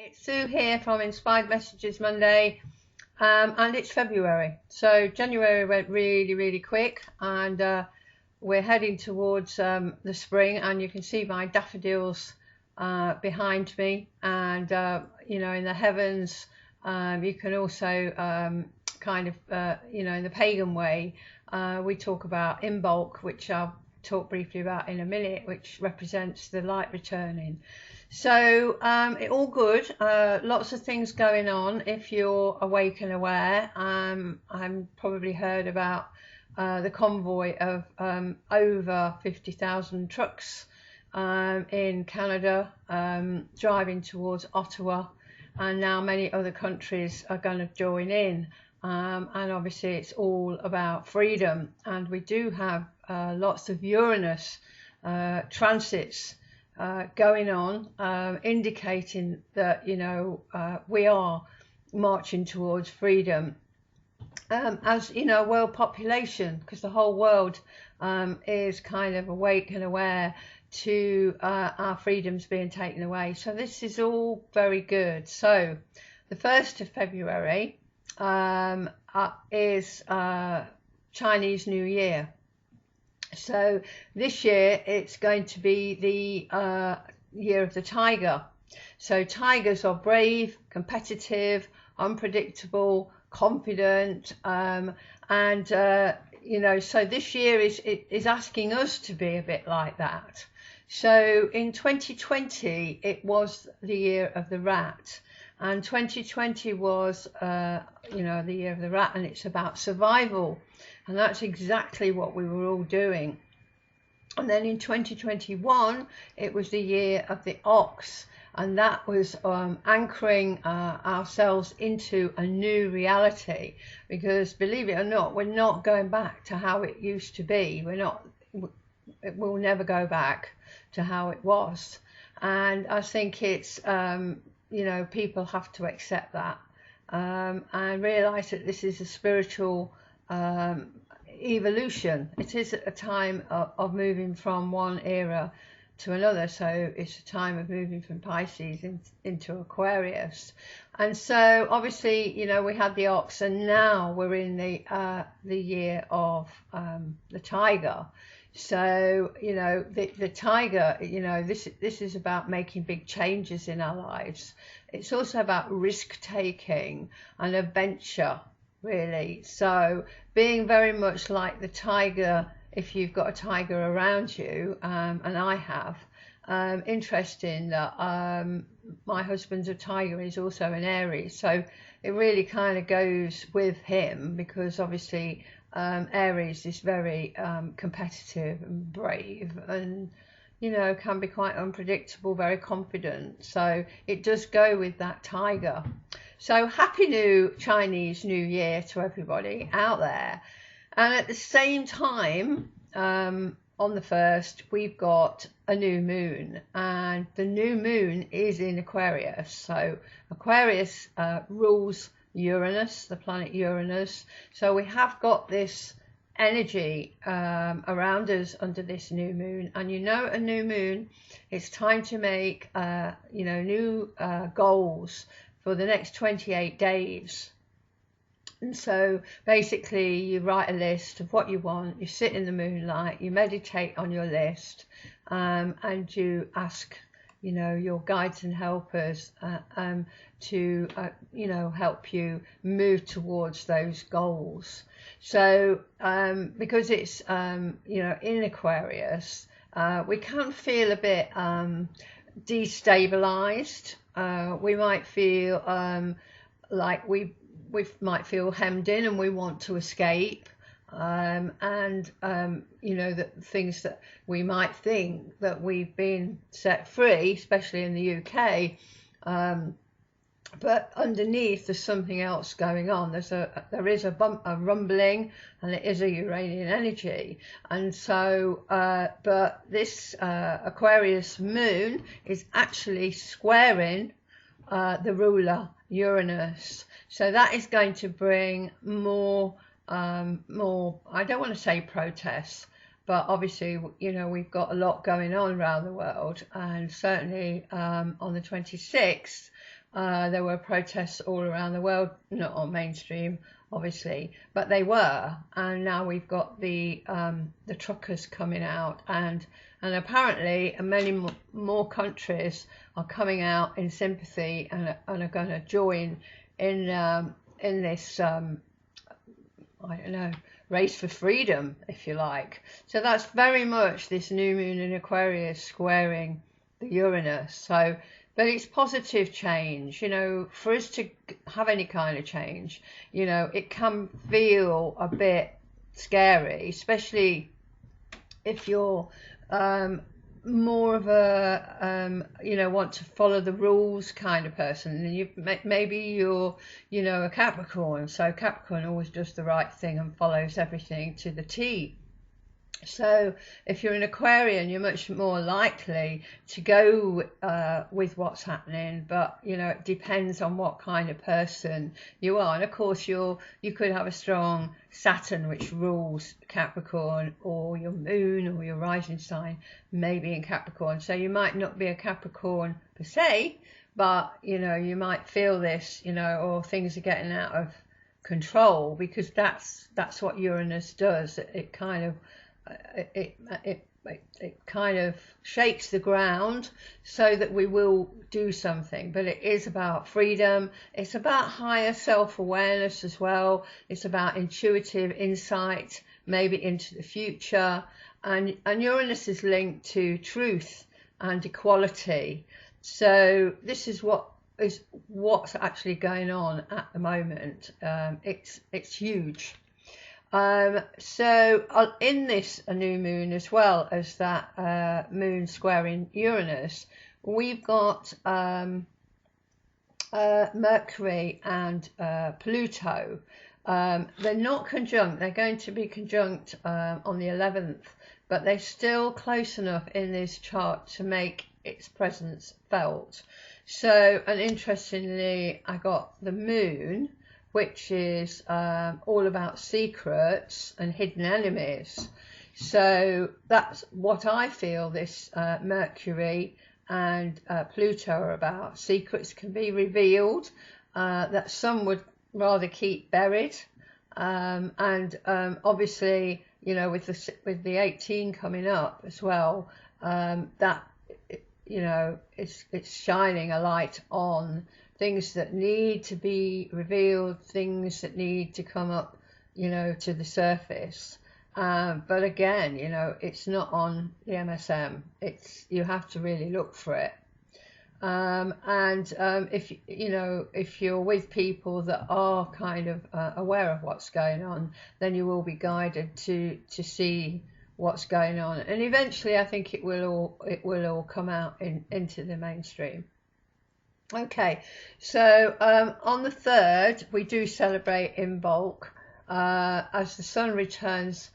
It's Sue here from Inspired Messages Monday, and it's February. So January went really quick, and we're heading towards the spring, and you can see my daffodils behind me, and you know, in the heavens, you can also kind of you know, in the pagan way, we talk about Imbolc, which I'll talk briefly about in a minute, which represents the light returning. So all good, lots of things going on if you're awake and aware. I'm probably heard about the convoy of over 50,000 trucks in Canada driving towards Ottawa, and now many other countries are going to join in, and obviously it's all about freedom, and we do have lots of Uranus transits going on, indicating that, you know, we are marching towards freedom as, you know, world population, because the whole world is kind of awake and aware to our freedoms being taken away. So this is all very good. So the 1st of February is Chinese New Year. So this year it's going to be the year of the tiger. So tigers are brave, competitive, unpredictable, confident, and you know, so this year is asking us to be a bit like that. So in 2020 it was the year of the rat, and 2020 was you know, the year of the rat, and it's about survival. And that's exactly what we were all doing. And then in 2021, it was the year of the ox, and that was anchoring ourselves into a new reality. Because believe it or not, we're not going back to how it used to be. We'll never go back to how it was. And I think it's, you know, people have to accept that and realize that this is a spiritual evolution. It is a time of moving from one era to another, so it's a time of moving from Pisces into Aquarius. And so obviously, you know, we had the ox, and now we're in the year of the tiger. So, you know, the tiger, you know, this is about making big changes in our lives. It's also about risk taking and adventure, really. So being very much like the tiger, if you've got a tiger around you, and I have, interesting that my husband's a tiger, is also an Aries, so it really kind of goes with him, because obviously Aries is very competitive and brave, and, you know, can be quite unpredictable, very confident. So it does go with that tiger. So happy new Chinese New Year to everybody out there. And at the same time, on the 1st, we've got a new moon, and the new moon is in Aquarius. So Aquarius rules Uranus, the planet Uranus. So we have got this energy around us under this new moon, and you know, a new moon, it's time to make you know, new goals for the next 28 days. And so basically you write a list of what you want, you sit in the moonlight, you meditate on your list, and you ask, you know, your guides and helpers to you know, help you move towards those goals. So because it's you know, in Aquarius, we can feel a bit destabilized. We might feel like we might feel hemmed in, and we want to escape, and you know, that things that we might think that we've been set free, especially in the UK, but underneath there's something else going on. There is a rumbling, and it is a Uranian energy. And so but this Aquarius moon is actually squaring the ruler Uranus. So that is going to bring more, I don't want to say protests, but obviously, you know, we've got a lot going on around the world, and certainly on the 26th There were protests all around the world, not on mainstream, obviously, but they were. And now we've got the truckers coming out, and apparently many more countries are coming out in sympathy and are going to join in this I don't know, race for freedom, if you like. So that's very much this new moon in Aquarius squaring the Uranus. So, but it's positive change, you know. For us to have any kind of change, you know, it can feel a bit scary, especially if you're more of a you know, want to follow the rules kind of person, and you maybe you're, you know, a Capricorn, so Capricorn always does the right thing and follows everything to the T. So if you're an Aquarian, you're much more likely to go with what's happening, but you know, it depends on what kind of person you are. And of course you could have a strong Saturn which rules Capricorn, or your moon or your rising sign maybe in Capricorn, so you might not be a Capricorn per se, but you know, you might feel this, you know, or things are getting out of control, because that's what Uranus does. It kind of it kind of shakes the ground so that we will do something. But it is about freedom, it's about higher self-awareness as well, it's about intuitive insight maybe into the future, and Uranus is linked to truth and equality. So this is what's actually going on at the moment. It's huge. So in this new moon, as well as that moon squaring Uranus, we've got Mercury and Pluto. They're not conjunct, they're going to be conjunct on the 11th, but they're still close enough in this chart to make its presence felt. So, and interestingly, I got the moon, which is all about secrets and hidden enemies. So that's what I feel this Mercury and Pluto are about. Secrets can be revealed that some would rather keep buried, and obviously, you know, with the 18 coming up as well, that, you know, it's shining a light on things that need to be revealed, things that need to come up, you know, to the surface. But again, you know, it's not on the MSM. You have to really look for it. If you know, if you're with people that are kind of aware of what's going on, then you will be guided to see what's going on, and eventually I think it will all come out into the mainstream. Okay, so on the 3rd we do celebrate in bulk as the sun returns,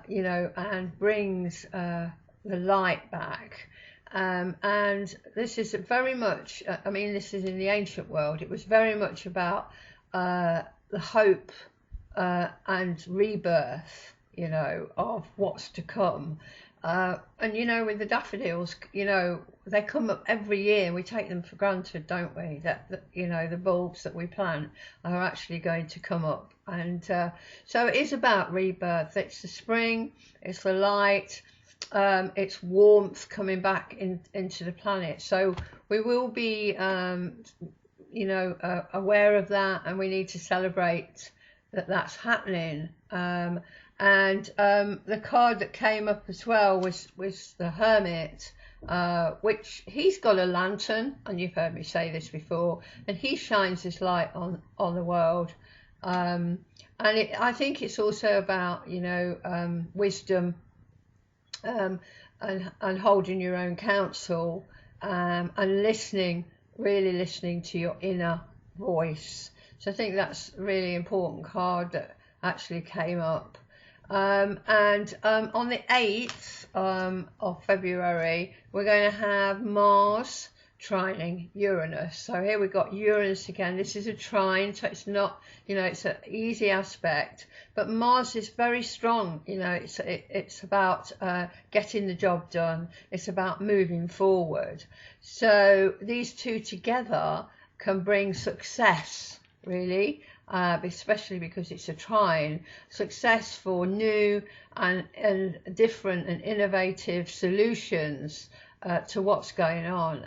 you know, and brings the light back. And this is very much, I mean, this is in the ancient world, it was very much about the hope and rebirth, you know, of what's to come. And you know, with the daffodils, you know, they come up every year, and we take them for granted, don't we, that you know, the bulbs that we plant are actually going to come up. And so it is about rebirth. It's the spring, it's the light, it's warmth coming back into the planet. So we will be you know, aware of that, and we need to celebrate that that's happening. And the card that came up as well was the Hermit, which he's got a lantern, and you've heard me say this before, and he shines his light on the world. And I think it's also about, you know, wisdom, and holding your own counsel, and listening, really listening to your inner voice. So I think that's a really important card that actually came up. And on the 8th of February, we're going to have Mars trining Uranus. So here we've got Uranus again. This is a trine, so it's not, you know, it's an easy aspect, but Mars is very strong. You know, it's about getting the job done. It's about moving forward. So these two together can bring success, really, especially because it's a trine, success for new and different and innovative solutions to what's going on,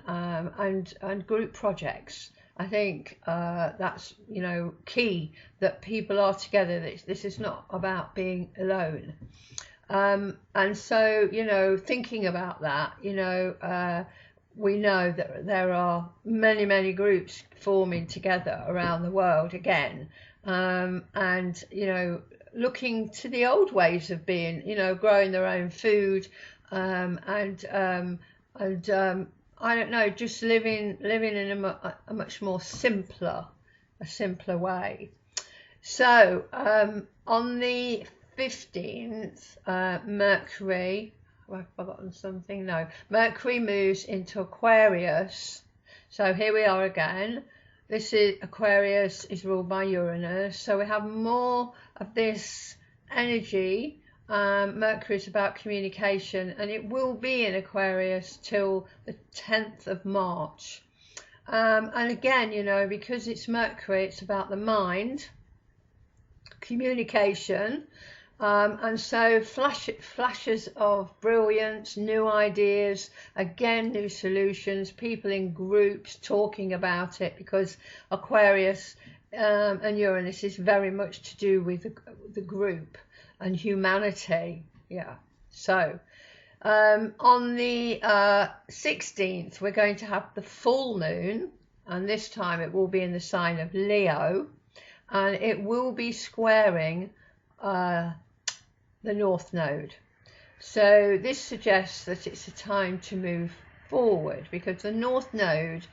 and group projects. I think that's, you know, key, that people are together. This is not about being alone. And so, you know, thinking about that, you know, we know that there are many groups forming together around the world again, and, you know, looking to the old ways of being, you know, growing their own food, and I don't know, just living in a much more simpler way. So on the 15th, Mercury, have I forgotten something? No, Mercury moves into Aquarius. So here we are again. This is Aquarius, is ruled by Uranus. So we have more of this energy. Mercury is about communication, and it will be in Aquarius till the 10th of March. And again, you know, because it's Mercury, it's about the mind, communication, and so flashes of brilliance, new ideas, again, new solutions, people in groups talking about it, because Aquarius and Uranus is very much to do with the group and humanity. Yeah. So on the 16th, we're going to have the full moon, and this time it will be in the sign of Leo, and it will be squaring the North Node. So this suggests that it's a time to move forward, because the North Node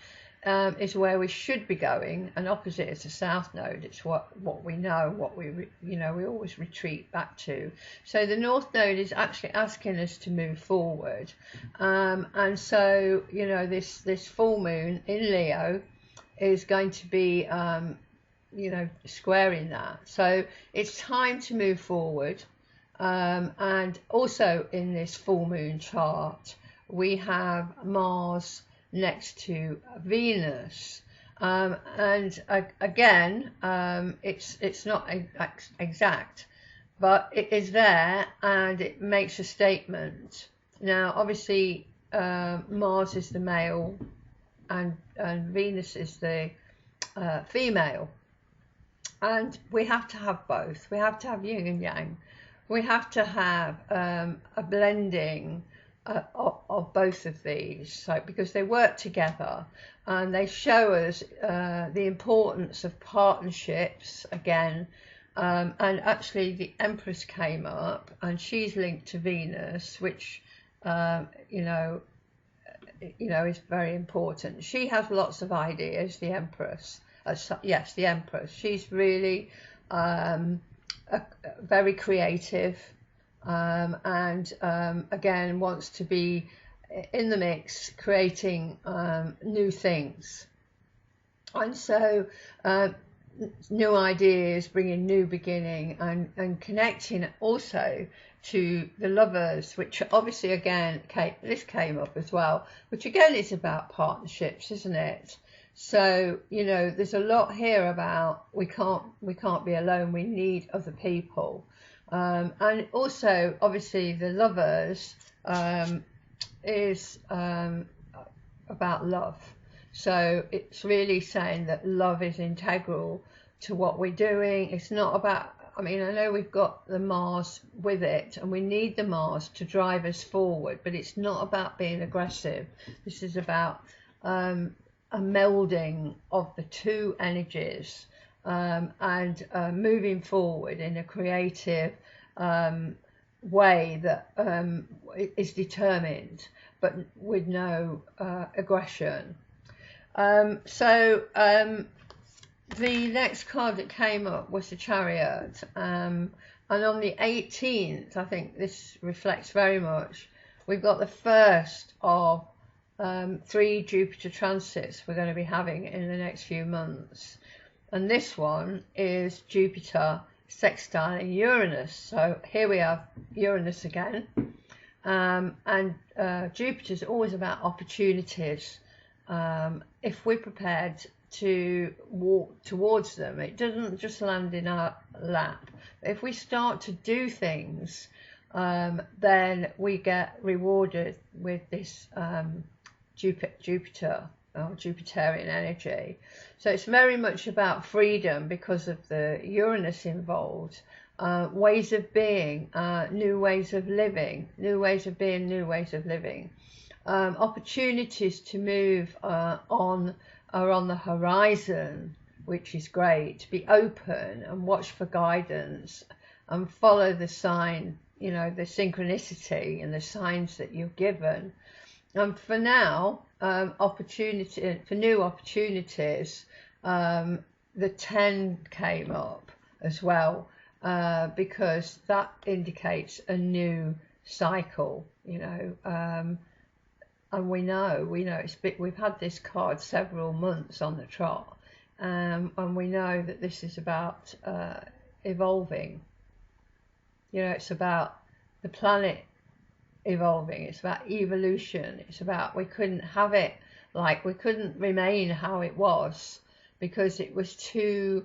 is where we should be going, and opposite is the South Node. It's what we know, what we always retreat back to. So the North Node is actually asking us to move forward, and so, you know, this full moon in Leo is going to be you know, squaring that. So it's time to move forward. And also in this full moon chart, we have Mars next to Venus, and again, it's not exact, but it is there, and it makes a statement. Now, obviously, Mars is the male, and Venus is the female, and we have to have both. We have to have yin and yang. We have to have a blending of both of these, so because they work together, and they show us the importance of partnerships again. And actually, the Empress came up, and she's linked to Venus, which you know is very important. She has lots of ideas. The Empress, yes, the Empress. She's really very creative, and again wants to be in the mix, creating new things, and so new ideas, bringing new beginning, and connecting also to the Lovers, which obviously again this came up as well, which again is about partnerships, isn't it? So, you know, there's a lot here about we can't be alone. We need other people, and also obviously the Lovers is about love. So it's really saying that love is integral to what we're doing. It's not about, I mean, I know we've got the Mars with it, and we need the Mars to drive us forward, but it's not about being aggressive. This is about a melding of the two energies, and moving forward in a creative way that is determined, but with no aggression. So the next card that came up was the Chariot, and on the 18th, I think this reflects very much, we've got the first of 3 Jupiter transits we're going to be having in the next few months, and this one is Jupiter sextiling Uranus. So here we have Uranus again, and Jupiter's always about opportunities, if we're prepared to walk towards them. It doesn't just land in our lap. If we start to do things, then we get rewarded with this Jupiter or Jupiterian energy. So it's very much about freedom because of the Uranus involved, ways of being, new ways of living, new ways of being, new ways of living. Opportunities to move on are on the horizon, which is great. To be open and watch for guidance and follow the sign, you know, the synchronicity and the signs that you're given. And for now, opportunity for new opportunities, the 10 came up as well, because that indicates a new cycle, you know. And we know we've had this card several months on the trot, and we know that this is about evolving. You know, it's about the planet evolving, it's about evolution, it's about we couldn't remain how it was because it was too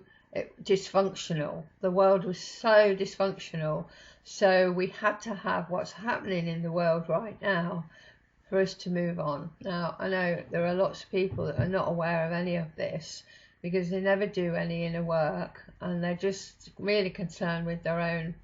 dysfunctional. The world was so dysfunctional, so we had to have what's happening in the world right now for us to move on. Now, I know there are lots of people that are not aware of any of this because they never do any inner work and they're just really concerned with their own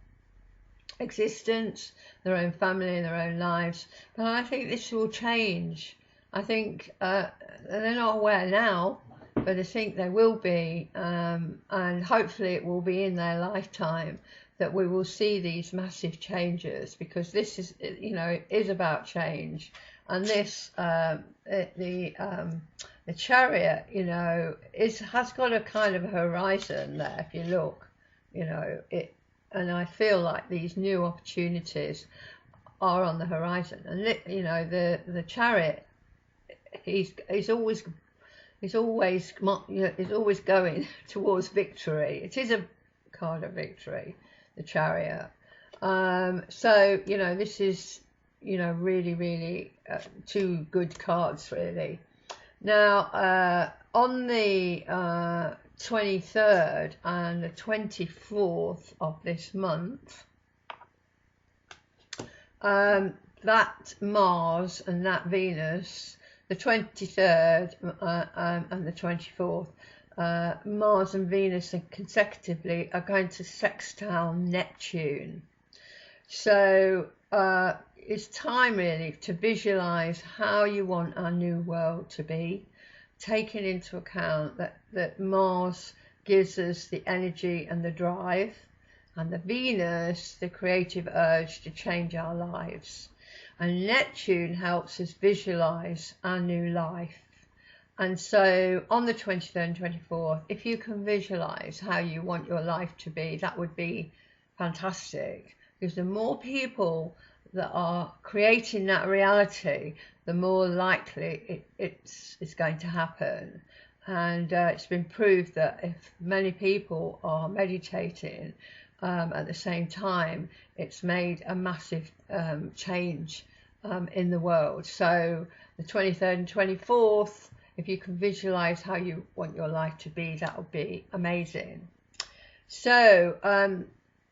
existence, their own family and their own lives. But I think this will change. I think they're not aware now, but I think they will be, and hopefully it will be in their lifetime that we will see these massive changes, because this is, you know, it is about change. And this the Chariot, you know, has got a kind of a horizon there if you look, you know, it, and I feel like these new opportunities are on the horizon. And you know, the Chariot, he's always going towards victory. It is a card of victory, the Chariot. So, you know, this is, you know, really two good cards really. Now, on the 23rd and the 24th of this month, that Mars and that Venus, the 23rd and the 24th, Mars and Venus consecutively are going to sextile Neptune. So it's time really to visualize how you want our new world to be, taking into account that Mars gives us the energy and the drive, and the Venus the creative urge to change our lives, and Neptune helps us visualize our new life. And so on the 23rd and 24th, if you can visualize how you want your life to be, that would be fantastic, because the more people that are creating that reality, the more likely it's going to happen. And it's been proved that if many people are meditating at the same time, it's made a massive change in the world. So the 23rd and 24th, if you can visualize how you want your life to be, that would be amazing. So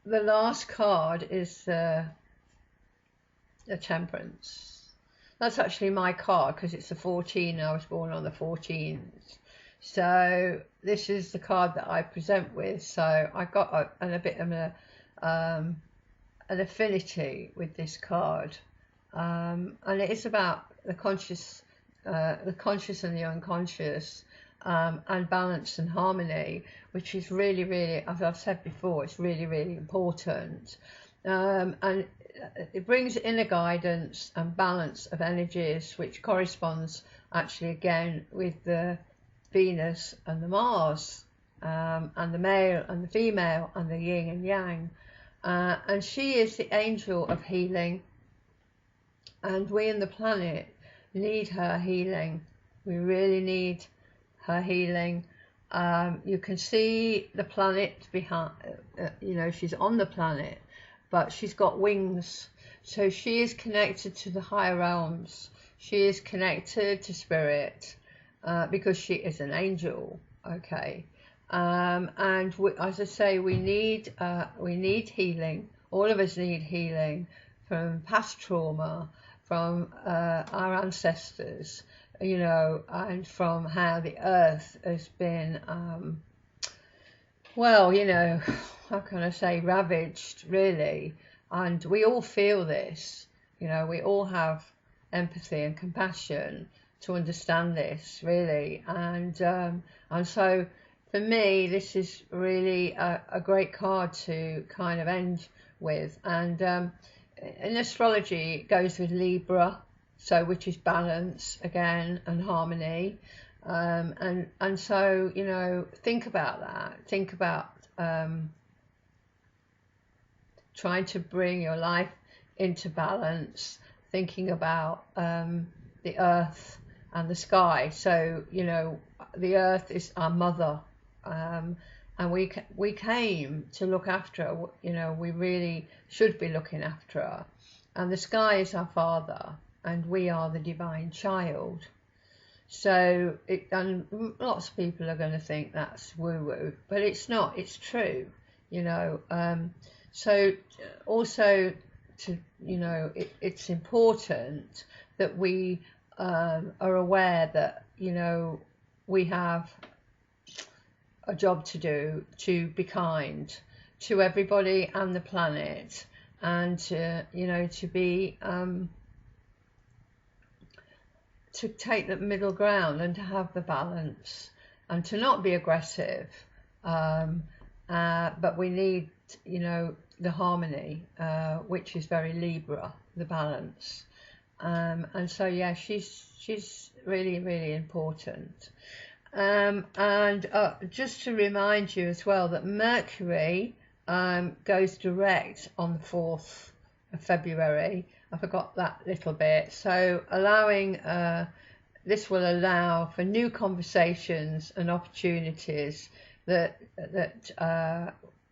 the last card is the Temperance. That's actually my card because it's the 14. I was born on the 14th. So this is the card that I present with. So I got a bit of an affinity with this card, and it is about the conscious and the unconscious, and balance and harmony, which is really, as I've said before, it's really important. And it brings inner guidance and balance of energies, which corresponds actually again with the Venus and the Mars, and the male and the female and the yin and yang. And she is the angel of healing, and we in the planet need her healing. We really need her healing. You can see the planet behind, you know, she's on the planet, but she's got wings. So she is connected to the higher realms. She is connected to spirit. because she is an angel. Okay. And as I say, we need healing. All of us need healing from past trauma, from our ancestors, you know, and from how the earth has been, well, you know, how can I say, ravaged, really. And we all feel this, you know, we all have empathy and compassion to understand this, really. And so for me, this is really a great card to kind of end with. And in astrology, it goes with Libra, so which is balance again and harmony. And so, you know, think about that. Think about trying to bring your life into balance, thinking about the earth and the sky. So, you know, the earth is our mother, and we came to look after her. You know, we really should be looking after her. And the sky is our father, and we are the divine child. So, and lots of people are going to think that's woo-woo, but it's not. It's true, you know. So also, to, you know, it's important that we are aware that, you know, we have a job to do, to be kind to everybody and the planet, and to, you know, to be to take the middle ground and to have the balance and to not be aggressive, but we need, you know, the harmony, which is very Libra, the balance. And so, yeah, she's really, really important. And just to remind you as well that Mercury goes direct on the 4th of February. I forgot that little bit. So allowing, this will allow for new conversations and opportunities that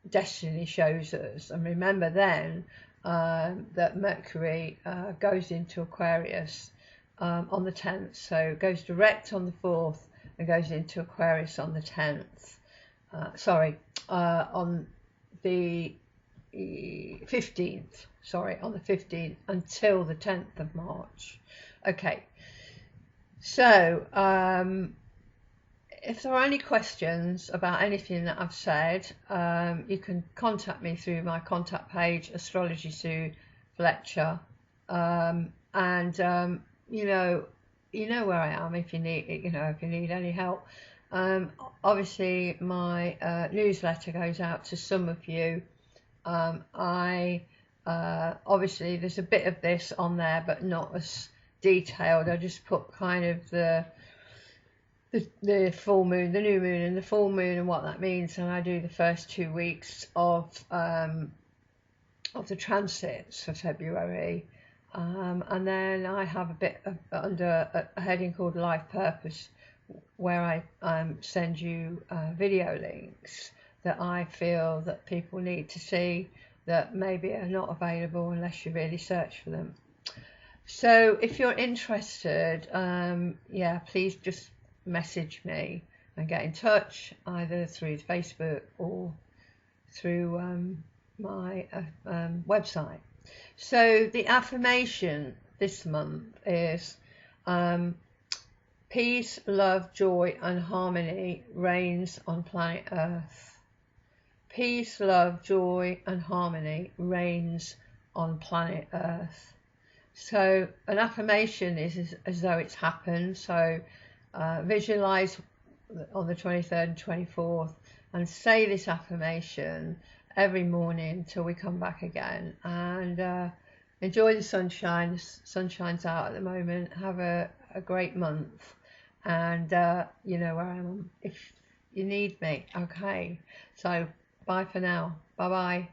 destiny shows us. And remember then that Mercury goes into Aquarius on the 10th. So it goes direct on the 4th and goes into Aquarius on the 10th. On the 15th. Sorry, on the 15th until the 10th of March. Okay. So, if there are any questions about anything that I've said, you can contact me through my contact page, Astrology Sue Fletcher, and you know where I am if you need any help. Obviously, my newsletter goes out to some of you. Obviously there's a bit of this on there, but not as detailed. I just put kind of the full moon, the new moon and the full moon and what that means, and I do the first 2 weeks of the transits for February, and then I have a bit under a heading called Life Purpose, where I send you video links that I feel that people need to see that maybe are not available unless you really search for them. So if you're interested, yeah, please just message me and get in touch either through Facebook or through my website. So the affirmation this month is peace, love, joy and harmony reigns on planet Earth. Peace, love, joy and harmony reigns on planet Earth. So an affirmation is as though it's happened. So visualize on the 23rd and 24th and say this affirmation every morning until we come back again, and enjoy the sunshine. The sunshine's out at the moment. Have a great month, and you know where I am if you need me. Okay, so bye for now. Bye bye.